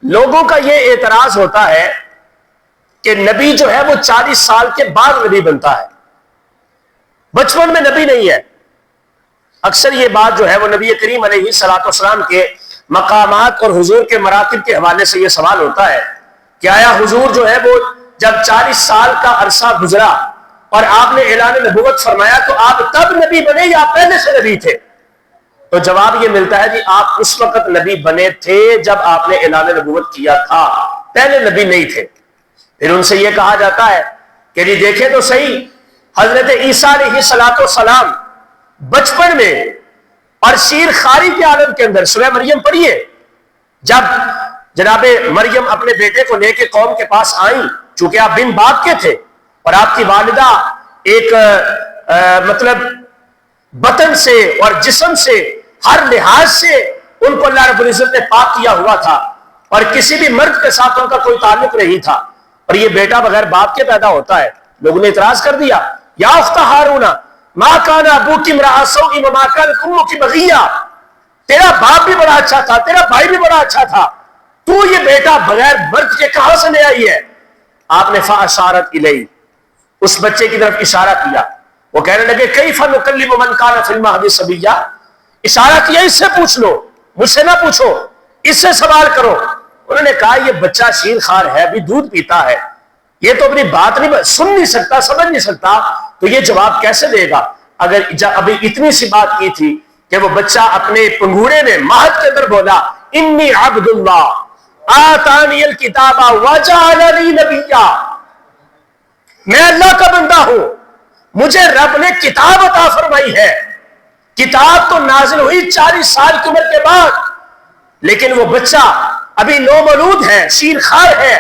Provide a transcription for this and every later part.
لوگوں کا یہ اعتراض ہوتا ہے کہ نبی جو ہے وہ 40 سال کے بعد نبی بنتا ہے، بچپن میں نبی نہیں ہے۔ اکثر یہ بات جو ہے وہ نبی کریم علیہ الصلوۃ والسلام کے مقامات اور حضور کے مراتب کے حوالے سے یہ سوال ہوتا ہے کہ آیا حضور جو ہے وہ جب 40 سال کا عرصہ گزرا اور آپ نے اعلان نبوت فرمایا تو آپ تب نبی بنے یا پہلے سے نبی تھے؟ تو جواب یہ ملتا ہے جی آپ اس وقت نبی بنے تھے جب آپ نے اعلان نبوت کیا تھا، پہلے نبی نہیں تھے۔ پھر ان سے یہ کہا جاتا ہے کہ جی دیکھیں تو صحیح، حضرت عیسیٰ علیہ السلام بچپن میں اور شیر خاری کے عالم کے اندر، سورہ مریم پڑھیے، جب جناب مریم اپنے بیٹے کو لے کے قوم کے پاس آئیں، چونکہ آپ بن باپ کے تھے اور آپ کی والدہ ایک مطلب بطن سے اور جسم سے ہر لحاظ سے ان کو اللہ رب العزت نے پاک کیا ہوا تھا اور کسی بھی مرد کے ساتھ ان کا کوئی تعلق نہیں تھا، اور یہ بیٹا بغیر باپ کے پیدا ہوتا ہے۔ لوگوں نے اعتراض کر دیا، یا اخت ہارون ما کان ابوکی امرأ سوء وما کانت امکی بغیہ، تیرا باپ بھی بڑا اچھا تھا، تیرا بھائی بھی بڑا اچھا تھا، تو یہ بیٹا بغیر مرد کے کہاں سے لے آئی ہے؟ آپ نے فاشارت الیہ، اس بچے کی طرف اشارہ کیا، وہ کہنے لگے کیف نکلم من کان فی المہد صبیا، اشارہ کیا اس سے پوچھ لو، مجھ سے نہ پوچھو، اس سے سوال کرو۔ انہوں نے کہا یہ بچہ شیر خار ہے، ابھی دودھ پیتا ہے، یہ تو اپنی بات نہیں سن نہیں سکتا، سمجھ نہیں سکتا، تو یہ جواب کیسے دے گا؟ اگر ابھی اتنی سی بات کی تھی کہ وہ بچہ اپنے پنگوڑے میں مہد کے اندر بولا انی عبد اللہ آتانی الکتاب وجعلنی نبیا، میں اللہ کا بندہ ہوں، مجھے رب نے کتاب عطا فرمائی ہے۔ کتاب تو نازل ہوئی 40 سال کی عمر کے بعد، لیکن وہ بچہ ابھی نومولود ہے، شیر خار ہے،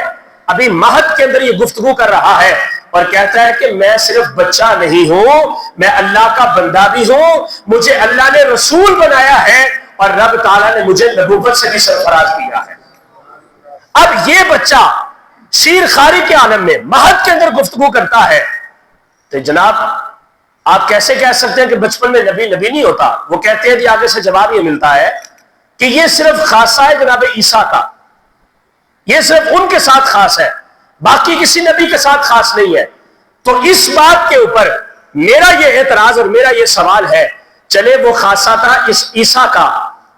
ابھی مہد کے اندر یہ گفتگو کر رہا ہے اور کہتا ہے کہ میں صرف بچہ نہیں ہوں، میں اللہ کا بندہ بھی ہوں، مجھے اللہ نے رسول بنایا ہے اور رب تعالیٰ نے مجھے نبوت سے بھی سرفراز کیا ہے۔ اب یہ بچہ شیر خاری کے عالم میں مہد کے اندر گفتگو کرتا ہے، تو جناب آپ کیسے کہہ سکتے ہیں کہ بچپن میں نبی نہیں ہوتا؟ وہ کہتے ہیں جی آگے سے جواب یہ ملتا ہے کہ یہ صرف خاصہ ہے جناب عیسیٰ کا، یہ صرف ان کے ساتھ خاص ہے، باقی کسی نبی کے ساتھ خاص نہیں ہے۔ تو اس بات کے اوپر میرا یہ اعتراض اور میرا یہ سوال ہے، چلے وہ خاصہ تھا اس عیسیٰ کا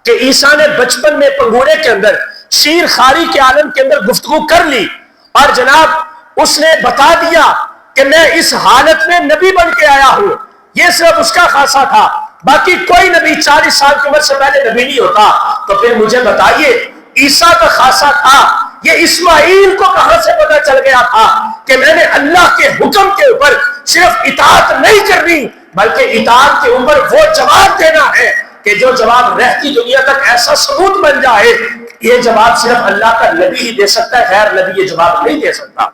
کہ عیسیٰ نے بچپن میں پنگوڑے کے اندر شیر خاری کے عالم کے اندر گفتگو کر لی اور جناب اس نے بتا دیا کہ میں اس حالت میں نبی بن کے آیا ہوں، یہ صرف اس کا خاصہ تھا، باقی کوئی نبی 40 سال کی عمر سے پہلے نبی نہیں ہوتا۔ تو پھر مجھے بتائیے عیسیٰ کا خاصہ تھا، یہ اسماعیل کو کہاں سے پتہ چل گیا تھا کہ میں نے اللہ کے حکم کے اوپر صرف اطاعت نہیں کرنی بلکہ اطاعت کے اوپر وہ جواب دینا ہے کہ جو جواب رہتی دنیا تک ایسا ثبوت بن جائے؟ یہ جواب صرف اللہ کا نبی ہی دے سکتا ہے، غیر نبی یہ جواب نہیں دے سکتا۔